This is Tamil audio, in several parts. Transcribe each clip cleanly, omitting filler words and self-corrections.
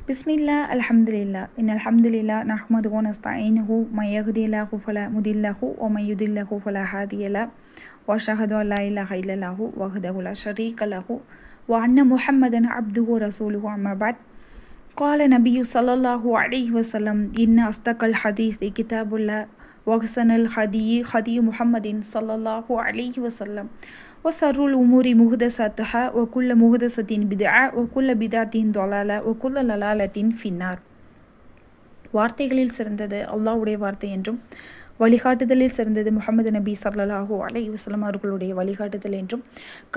பிஸ்மில்லா அல்ஹம்துலில்லா அல்ஹம்துலில்லா நஹ்மதுஹு நஸ்தஈனுஹு மை யஹ்திஹில்லாஹு ஃபலா முதில்லஹு வ மை யுதில்லஹு ஃபலா ஹாதியலஹு வ அஷ்ஹது அல்லா இலாஹ இல்லல்லாஹு வஹ்தஹு லா ஷரீக லஹு வ அன்ன முஹம்மதன் அப்துஹு வ ரசூலுஹு அம்மா பஅத். قال النبي صلى الله عليه وسلم إن أصدق الحديث كتاب الله وأحسن الهدي هدي محمد صلى الله عليه وسلم وشر الأمور محدثاتها وكل محدثة بدعة وكل بدعة ضلالة وكل ضلالة في النار. வார்த்தைகளில் சிறந்தது அல்லாஹ்வுடைய வார்த்தை என்றும் வழிகாட்டுதலில் சிறந்தது முஹம்மது நபி ஸல்லல்லாஹு அலைஹி வஸல்லம் அவர்களுடைய வழிகாட்டுதல் என்றும்,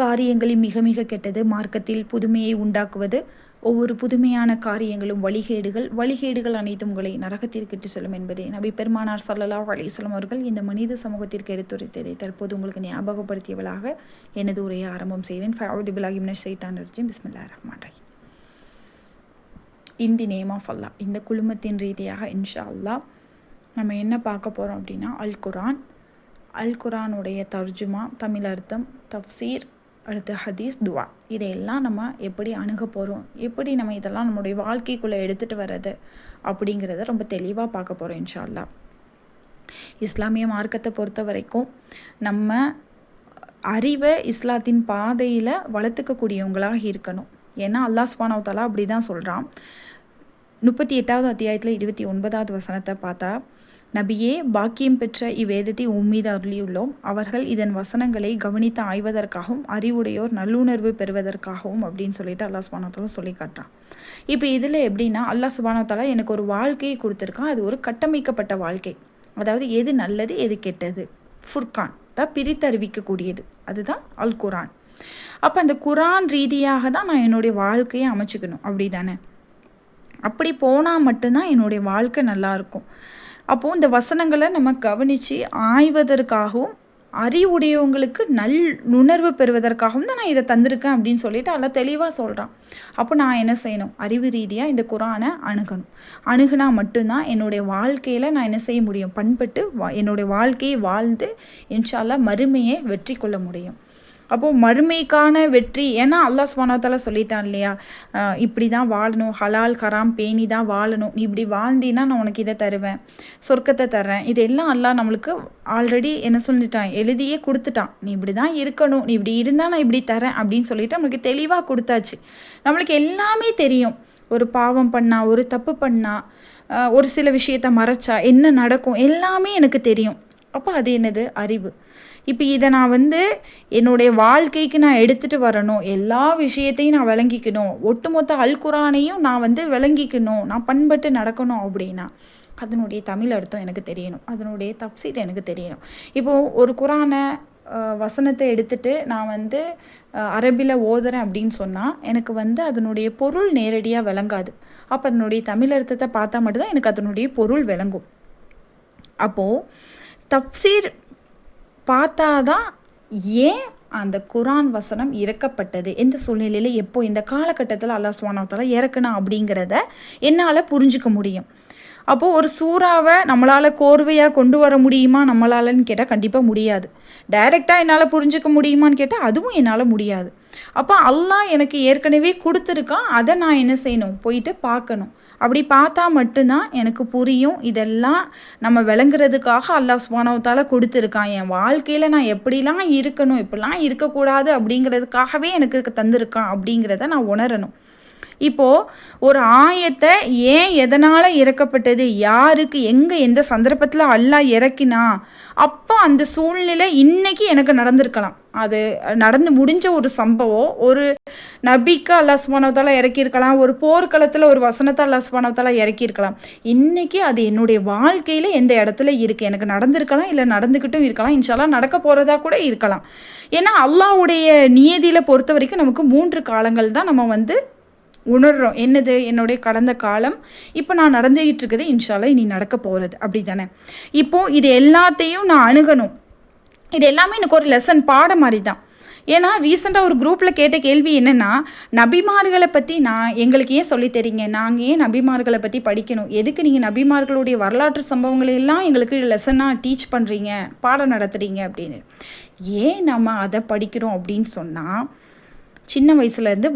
காரியங்களில் மிக மிக கெட்டது மார்க்கத்தில் புதுமையை உண்டாக்குவது, ஒவ்வொரு புதுமையான காரியங்களும் வழிகேடுகள் அனைத்தும் உங்களை நரகத்திற்கு இட்டு செல்லும் என்பதை நபி பெருமானார் ஸல்லல்லாஹு அலைஹி வஸல்லம் அவர்கள் இந்த மனித சமூகத்திற்கு எடுத்துரைத்ததை தற்போது உங்களுக்கு ஞாபகப்படுத்தியவளாக எனது உரையை ஆரம்பம் செய்கிறேன். ஃபஅஊது பில்லாஹி மினஷ் ஷைத்தானிர் ரஜீம். பிஸ்மில்லாஹிர் ரஹ்மானிர் ரஹீம். In the name of Allah. இந்த குழுமத்தின் ரீதியாக இன்ஷா அல்லாஹ் நம்ம என்ன பார்க்க போகிறோம் அப்படின்னா, அல் குரானுடைய தர்ஜுமா, தமிழ் அர்த்தம், தஃப்சீர், அடுத்து ஹதீஸ், துவா, இதையெல்லாம் நம்ம எப்படி அணுக போகிறோம், எப்படி நம்ம இதெல்லாம் நம்மளுடைய வாழ்க்கைக்குள்ளே எடுத்துகிட்டு வர்றது அப்படிங்கிறத ரொம்ப தெளிவாக பார்க்க போகிறோம் இன்ஷா அல்லாஹ். இஸ்லாமிய மார்க்கத்தை பொறுத்த வரைக்கும் நம்ம அறிவை இஸ்லாத்தின் பாதையில் வளர்த்துக்கக்கூடியவங்களாக இருக்கணும். ஏன்னா அல்லாஹ் சுப்ஹானஹு வ தஆலா அப்படி தான் சொல்கிறான். 38வது அத்தியாயத்தில் 29வது வசனத்தை பார்த்தா, நபியே, பாக்கியம் பெற்ற இவ்வேதத்தை உம்மீது அருளியுள்ளோம். அவர்கள் இதன் வசனங்களை கவனித்து ஆய்வதற்காகவும் அறிவுடையோர் நல்லுணர்வு பெறுவதற்காகவும் அப்படின்னு சொல்லிட்டு அல்லாஹ் சுப்ஹானஹு வ தஆலா சொல்லி காட்டுறான். இப்போ இதில் எப்படின்னா, அல்லாஹ் சுப்ஹானஹு வ தஆலா எனக்கு ஒரு வாழ்க்கையை கொடுத்துருக்கான். அது ஒரு கட்டமைக்கப்பட்ட வாழ்க்கை. அதாவது எது நல்லது எது கெட்டது, ஃபுர்கான் தான் பிரித்தறிவிக்கக்கூடியது. அதுதான் அல் குரான். அப்போ அந்த குரான் ரீதியாக தான் நான் என்னுடைய வாழ்க்கையை அமைச்சுக்கணும், அப்படி தானே? அப்படி போனால் மட்டும்தான் என்னுடைய வாழ்க்கை நல்லாயிருக்கும். அப்போது இந்த வசனங்களை நம்ம கவனித்து ஆய்வதற்காகவும் அறிவுடையவங்களுக்கு நுணர்வு பெறுவதற்காகவும் தான் நான் இதை தந்திருக்கேன் அப்படின்னு சொல்லிட்டு அல்ல தெளிவாக சொல்கிறான். அப்போ நான் என்ன செய்யணும்? அறிவு ரீதியாக இந்த குரானை அணுகுனா மட்டும்தான் என்னுடைய வாழ்க்கையில் நான் என்ன செய்ய முடியும்? பண்பட்டு என்னுடைய வாழ்க்கையை வாழ்ந்து இன்ஷா அல்லாஹ் மறுமையை வெற்றி கொள்ள முடியும். அப்போது மறுமைக்கான வெற்றி, ஏன்னா அல்லாஹ் சுப்ஹானஹு வ தஆலா சொல்லிட்டான் இல்லையா, இப்படி தான் வாழணும், ஹலால் ஹராம் பேணி தான் வாழணும், நீ இப்படி வாழ்ந்தீன்னா நான் உனக்கு இதை தருவேன், சொர்க்கத்தை தர்றேன். இதெல்லாம் அல்லாஹ் நம்மளுக்கு ஆல்ரெடி என்ன சொல்லிட்டான், எழுதியே கொடுத்துட்டான். நீ இப்படி தான் இருக்கணும், நீ இப்படி இருந்தால் நான் இப்படி தரேன் அப்படின்னு சொல்லிட்டு நம்மளுக்கு தெளிவாக கொடுத்தாச்சு. நம்மளுக்கு எல்லாமே தெரியும். ஒரு பாவம் பண்ணா, ஒரு தப்பு பண்ணா, ஒரு சில விஷயத்தை மறைச்சா என்ன நடக்கும், எல்லாமே எனக்கு தெரியும். அப்போ அது என்னது? அறிவு. இப்போ இதை நான் என்னுடைய வாழ்க்கைக்கு நான் எடுத்துகிட்டு வரணும், எல்லா விஷயத்தையும் நான் விளங்கிக்கணும், ஒட்டுமொத்த அல் குரானையும் நான் விளங்கிக்கணும், நான் பண்பட்டு நடக்கணும் அப்படின்னா அதனுடைய தமிழ் அர்த்தம் எனக்கு தெரியணும், அதனுடைய தஃப்சீர் எனக்கு தெரியணும். இப்போது ஒரு குரானை வசனத்தை எடுத்துகிட்டு நான் அரபியில் ஓதுறேன் அப்படின்னு சொன்னால் எனக்கு அதனுடைய பொருள் நேரடியாக விளங்காது. அப்போ அதனுடைய தமிழ் அர்த்தத்தை பார்த்தா மட்டும்தான் எனக்கு அதனுடைய பொருள் விளங்கும். அப்போது தஃப்சீர் பார்த்தாதான் ஏன் அந்த குரான் வசனம் இறக்கப்பட்டது, எந்த சூழ்நிலையில், எப்போ, இந்த காலகட்டத்தில் அல்லாஹ் சுப்ஹானஹு வ தஆலா இறக்கணும் அப்படிங்கிறத என்னால் புரிஞ்சிக்க முடியும். அப்போது ஒரு சூறாவை நம்மளால் கோர்வையாக கொண்டு வர முடியுமா நம்மளாலன்னு கேட்டால் கண்டிப்பாக முடியாது. டைரெக்டாக என்னால் புரிஞ்சிக்க முடியுமான்னு கேட்டால் அதுவும் என்னால் முடியாது. அப்போ அல்லாஹ் எனக்கு ஏற்கனவே கொடுத்துருக்கான், அதை நான் என்ன செய்யணும்? போயிட்டு பார்க்கணும். அப்படி பார்த்தா மட்டும்தான் எனக்கு புரியும். இதெல்லாம் நம்ம விளங்குறதுக்காக அல்லாஹ் சுப்ஹானஹு வ தஆலா கொடுத்துருக்கான். என் வாழ்க்கையில் நான் எப்படிலாம் இருக்கணும், எப்படிலாம் இருக்கக்கூடாது அப்படிங்கிறதுக்காகவே எனக்கு தந்திருக்கான் அப்படிங்கிறத நான் உணரணும். இப்போது ஒரு ஆயத்தை ஏன் எதனால் இறக்கப்பட்டது, யாருக்கு, எங்கே, எந்த சந்தர்ப்பத்தில் அல்லாஹ் இறக்கினா, அப்போ அந்த சூழ்நிலை இன்றைக்கி எனக்கு நடந்திருக்கலாம். அது நடந்து முடிஞ்ச ஒரு சம்பவம், ஒரு நபிக்கு அல்லாஹ் சுப்ஹானஹு வ தஆலா இறக்கியிருக்கலாம், ஒரு போர்க்களத்தில் ஒரு வசனத்தை அல்லாஹ் சுப்ஹானஹு வ தஆலா இறக்கியிருக்கலாம். இன்றைக்கி அது என்னுடைய வாழ்க்கையில் எந்த இடத்துல இருக்குது, எனக்கு நடந்திருக்கலாம், இல்லை நடந்துக்கிட்டும் இருக்கலாம், இன்ஷா அல்லாஹ் நடக்க போகிறதா கூட இருக்கலாம். ஏன்னா அல்லாஹ்வுடைய நியதியில் பொறுத்த வரைக்கும் நமக்கு 3 காலங்கள் தான் நம்ம உணர்கிறோம். என்னது? என்னுடைய கடந்த காலம், இப்போ நான் நடந்துகிட்டு இருக்குது, இன்ஷா அல்லாஹ் இனி நடக்க போகிறது, அப்படி தானே? இப்போது இது எல்லாத்தையும் நான் அணுகணும். இது எல்லாமே எனக்கு ஒரு லெசன், பாடம் மாதிரி தான். ஏன்னா ரீசெண்டாக ஒரு குரூப்பில் கேட்ட கேள்வி என்னென்னா, நபிமார்களை பற்றி எங்களுக்கு ஏன் சொல்லித்தரீங்க, நாங்கள் ஏன் நபிமார்களை பற்றி படிக்கணும், எதுக்கு நீங்கள் நபிமார்களுடைய வரலாற்று சம்பவங்களெல்லாம் எங்களுக்கு லெசனாக டீச் பண்ணுறீங்க, பாடம் நடத்துகிறீங்க அப்படின்னு. ஏன் நம்ம அதை படிக்கிறோம் அப்படின்னு சொன்னால், சின்ன வயசுலேருந்து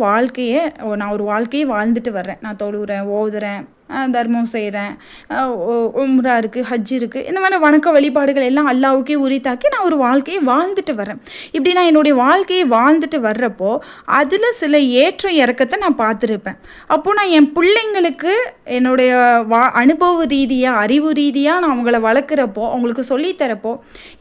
நான் ஒரு வாழ்க்கையை வாழ்ந்துட்டு வர்றேன். நான் தொழுகிறேன், ஓதுறேன், தர்மம் செய்கிறேன், உம்ரா இருக்குது, ஹஜ் இருக்குது, இந்த மாதிரி வணக்க வழிபாடுகள் எல்லாம் அல்லாவுக்கே உரித்தாக்கி நான் ஒரு வாழ்க்கையை வாழ்ந்துட்டு வரேன். இப்படி நான் என்னுடைய வாழ்க்கையை வாழ்ந்துட்டு வர்றப்போ அதில் சில ஏற்ற இறக்கத்தை நான் பார்த்துருப்பேன். அப்போது நான் என் பிள்ளைங்களுக்கு என்னுடைய அனுபவ ரீதியாக, அறிவு ரீதியாக நான் அவங்கள வளர்க்குறப்போ, அவங்களுக்கு சொல்லித்தரப்போ,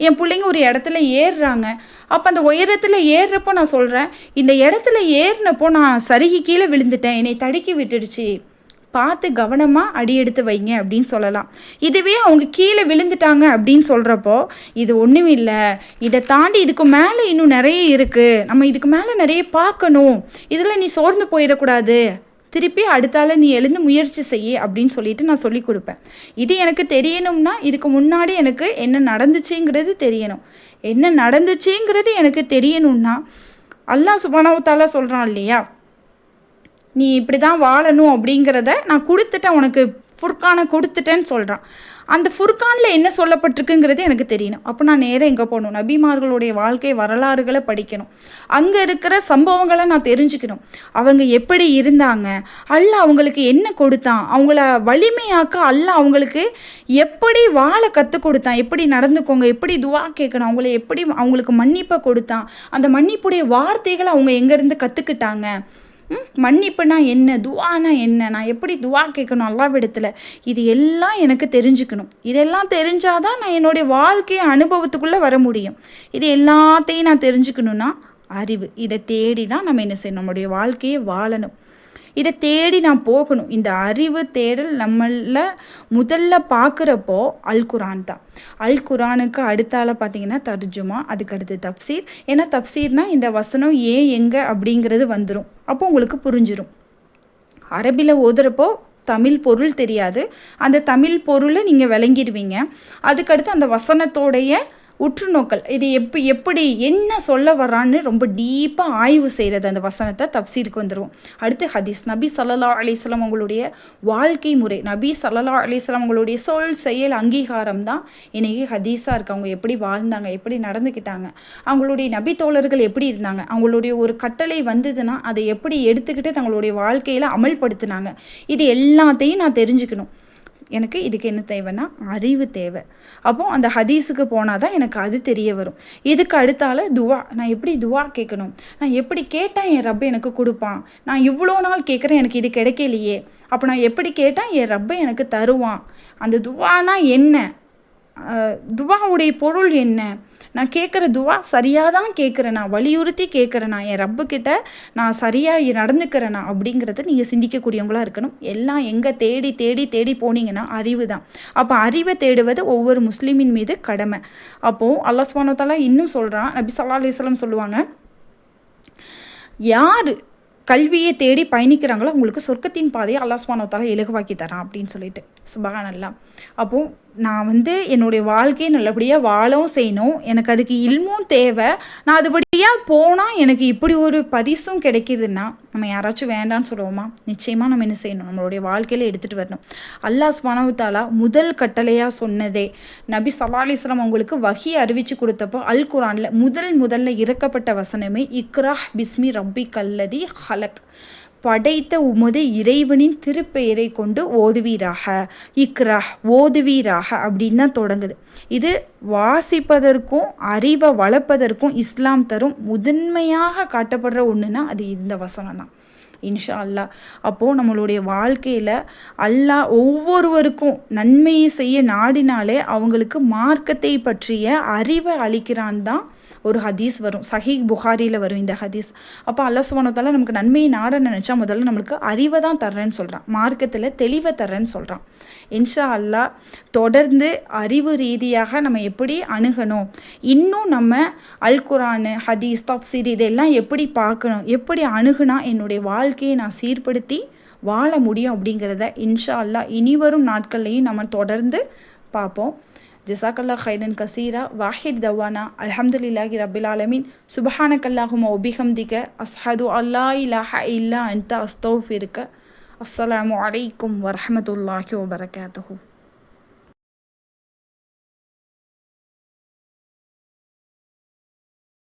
என் பிள்ளைங்க ஒரு இடத்துல ஏறுறாங்க. அப்போ அந்த உயரத்தில் ஏறுறப்போ நான் சொல்கிறேன், இந்த இடத்துல ஏறினப்போ நான் சருகி கீழே விழுந்துட்டேன், என்னை தடுக்கி விட்டுடுச்சு, பார்த்து கவனமாக அடி எடுத்து வைங்க அப்படின்னு சொல்லலாம். இதுவே அவங்க கீழே விழுந்துட்டாங்க அப்படின்னு சொல்கிறப்போ, இது ஒன்றும் இல்லை, இதை தாண்டி இதுக்கு மேலே இன்னும் நிறைய இருக்குது, நம்ம இதுக்கு மேலே நிறைய பார்க்கணும், இதில் நீ சோர்ந்து போயிடக்கூடாது, திருப்பி அடுத்தால நீ எழுந்து முயற்சி செய்ய அப்படின்னு சொல்லிட்டு நான் சொல்லி கொடுப்பேன். இது எனக்கு தெரியணும்னா இதுக்கு முன்னாடி எனக்கு என்ன நடந்துச்சுங்கிறது தெரியணும். என்ன நடந்துச்சுங்கிறது எனக்கு தெரியணும்னா அல்லாஹ் சுப்ஹானஹு வ தஆலா சொல்கிறான் இல்லையா, நீ இப்படி தான் வாழணும் அப்படிங்கிறத நான் கொடுத்துட்டேன், உனக்கு ஃபுர்கானை கொடுத்துட்டேன்னு சொல்கிறான். அந்த ஃபுர்கானில் என்ன சொல்லப்பட்டிருக்குங்கிறது எனக்கு தெரியணும். அப்போ நான் நேராக எங்கே போகணும், நபிமார்களுடைய வாழ்க்கை வரலாறுகளை படிக்கணும், அங்கே இருக்கிற சம்பவங்களை நான் தெரிஞ்சுக்கணும், அவங்க எப்படி இருந்தாங்க, அல்லாஹ் அவங்களுக்கு என்ன கொடுத்தான், அவங்கள வலிமையாக்க அல்லாஹ் அவங்களுக்கு எப்படி வாழ கற்றுக் கொடுத்தான், எப்படி நடந்துக்கோங்க, எப்படி துவா கேட்கணும், அவங்கள எப்படி அவங்களுக்கு மன்னிப்பை கொடுத்தான், அந்த மன்னிப்புடைய வார்த்தைகளை அவங்க எங்கேருந்து கற்றுக்கிட்டாங்க, மன்னிப்புனா என்ன, துவானா என்ன, நான் எப்படி துவா கேட்கணும் அல்லாஹ்விடத்தில், இது எல்லாம் எனக்கு தெரிஞ்சுக்கணும். இதெல்லாம் தெரிஞ்சாதான் நான் என்னுடைய வாழ்க்கையை அனுபவத்துக்குள்ளே வர முடியும். இது எல்லாத்தையும் நான் தெரிஞ்சுக்கணுன்னா அறிவு, இதை தேடி தான் நம்ம என்ன செய்யணும், நம்முடைய வாழ்க்கையை வாழணும், இதை தேடி நான் போகணும். இந்த அறிவு தேடல் நம்மள முதல்ல பார்க்குறப்போ அல் குரான் தான். அல் குரானுக்கு அடுத்தால பார்த்தீங்கன்னா தர்ஜுமா, அதுக்கு அடுத்து தஃப்சீர். ஏன்னா தஃப்சீர்னால் இந்த வசனம் ஏன் எங்கே அப்படிங்கிறது வந்துடும், அப்போ உங்களுக்கு புரிஞ்சிடும். அரபியில் ஓதுறப்போ தமிழ் பொருள் தெரியாது, அந்த தமிழ் பொருளை நீங்கள் விளங்கிடுவீங்க. அதுக்கடுத்து அந்த வசனத்தோடைய உற்றுநோக்கல், இது எப்படி என்ன சொல்ல வரான்னு ரொம்ப டீப்பாக ஆய்வு செய்கிறது, அந்த வசனத்தை தஃப்சீருக்கு வந்துடுவோம். அடுத்து ஹதீஸ், நபி ஸல்லல்லாஹு அலைஹி வஸல்லம் அவங்களுடைய வாழ்க்கை முறை, நபி ஸல்லல்லாஹு அலைஹி வஸல்லம் அவங்களுடைய சொல் செயல் அங்கீகாரம் தான் இன்றைக்கி ஹதீஸாக இருக்குது. அவங்க எப்படி வாழ்ந்தாங்க, எப்படி நடந்துக்கிட்டாங்க, அவங்களுடைய நபி தோழர்கள் எப்படி இருந்தாங்க, அவங்களுடைய ஒரு கட்டளை வந்ததுன்னா அதை எப்படி எடுத்துக்கிட்டு தங்களுடைய வாழ்க்கையில் அமல்படுத்தினாங்க, இது எல்லாத்தையும் நான் தெரிஞ்சுக்கணும். எனக்கு இதுக்கு என்ன தேவைன்னா அறிவு தேவை. அப்போது அந்த ஹதீஸுக்கு போனால் தான் எனக்கு அது தெரிய வரும். இதுக்கு அடுத்தால துவா, நான் எப்படி துவா கேட்கணும், நான் எப்படி கேட்டால் என் ரப்பை எனக்கு கொடுப்பான், நான் இவ்வளோ நாள் கேட்குறேன் எனக்கு இது கிடைக்கலையே, அப்போ நான் எப்படி கேட்டால் என் ரப்பை எனக்கு தருவான், அந்த துவானா என்ன, துவாவுடைய பொருள் என்ன, நான் கேட்குற துவா சரியாக தான் கேட்குறேனா, வலியுறுத்தி கேட்குறேனா, என் ரப்புக்கிட்ட நான் சரியாக நடந்துக்கிறேனா அப்படிங்கிறத நீங்கள் சிந்திக்கக்கூடியவங்களாக இருக்கணும். எல்லாம் எங்கே தேடி தேடி தேடி போனீங்கன்னா அறிவு தான். அப்போ அறிவை தேடுவது ஒவ்வொரு முஸ்லீமின் மீது கடமை. அப்போது அல்லாஹ் சுப்ஹானஹு வ தஆலா இன்னும் சொல்கிறான், நபி ஸல்லல்லாஹு அலைஹி வஸல்லம் சொல்லுவாங்க, யார் கல்வியை தேடி பயணிக்கிறாங்களோ அவங்களுக்கு சொர்க்கத்தின் பாதையை அல்லாஹ் சுப்ஹானஹு வ தஆலா இலகுவாக்கி தரான் அப்படின்னு சொல்லிட்டு. சுப்ஹானல்லாஹ். அப்போது நான் என்னுடைய வாழ்க்கையை நல்லபடியாக வாழவும் செய்யணும், எனக்கு அதுக்கு இல்மும் தேவை, நான் அதுபடியாக போனால் எனக்கு இப்படி ஒரு பரிசும் கிடைக்கிதுன்னா நம்ம யாராச்சும் வேண்டான்னு சொல்லுவோமா? நிச்சயமாக நம்ம என்ன செய்யணும், நம்மளுடைய வாழ்க்கையில் எடுத்துகிட்டு வரணும். அல்லாஹ் சுப்ஹானஹு வ தஆலா முதல் கட்டளையாக சொன்னதே, நபி ஸல்லல்லாஹு அலைஹி வஸல்லம் அவங்களுக்கு வஹி அறிவித்து கொடுத்தப்போ அல் குரானில் முதல்ல இறக்கப்பட்ட வசனமே இக்ரா பிஸ்மி ரப்பி கல்லதி ஹலக், படைத்த உமது இறைவனின் திருப்பெயரை கொண்டு ஓதுவீராக, இக்ரா ஓதுவீராக அப்படின்னு தான் தொடங்குது. இது வாசிப்பதற்கும் அறிவை வளர்ப்பதற்கும் இஸ்லாம் தரும் முதன்மையாக காட்டப்படுற ஒன்றுனா அது இந்த வசனம் தான். இன்ஷா அல்லாஹ். அப்போது நம்மளுடைய வாழ்க்கையில் அல்லாஹ் ஒவ்வொருவருக்கும் நன்மையை செய்ய நாடினாலே அவங்களுக்கு மார்க்கத்தை பற்றிய அறிவை அளிக்கிறான் தான் ஒரு ஹதீஸ் வரும், சஹீஹ் புகாரியில் வரும் இந்த ஹதீஸ். அப்போ அல்லாஹ் சுப்ஹானஹு வ தஆலா நமக்கு நன்மையை நாட நினச்சா முதல்ல நம்மளுக்கு அறிவை தான் தர்றேன்னு சொல்கிறான், மார்க்கத்தில் தெளிவை தர்றேன்னு சொல்கிறான். இன்ஷா அல்லாஹ் தொடர்ந்து அறிவு ரீதியாக நம்ம எப்படி அணுகணும், இன்னும் நம்ம அல் குரானு ஹதீஸ் தஃப்சீர் இதெல்லாம் எப்படி பார்க்கணும், எப்படி அணுகுனா என்னுடைய வாழ்க்கையை நான் சீர்படுத்தி வாழ முடியும் அப்படிங்கிறத இன்ஷா அல்லாஹ் இனிவரும் நாட்கள்லையும் நம்ம தொடர்ந்து பார்ப்போம். ஜஸாக்கல்லா ஹைரன் கசீரா. வாஹிர் தவானா அல்ஹம்துலில்லாஹி ரப்பில் ஆலமீன். சுப்ஹானக்கல்லாஹும்ம வ பிஹம்திக அஸ்ஹது அல்லா இலாஹ இல்லா அன்த அஸ்தக்ஃபிருக. அஸ்ஸலாமு அலைக்கும் வரஹ்மத்துல்லாஹி வபரகாத்துஹு.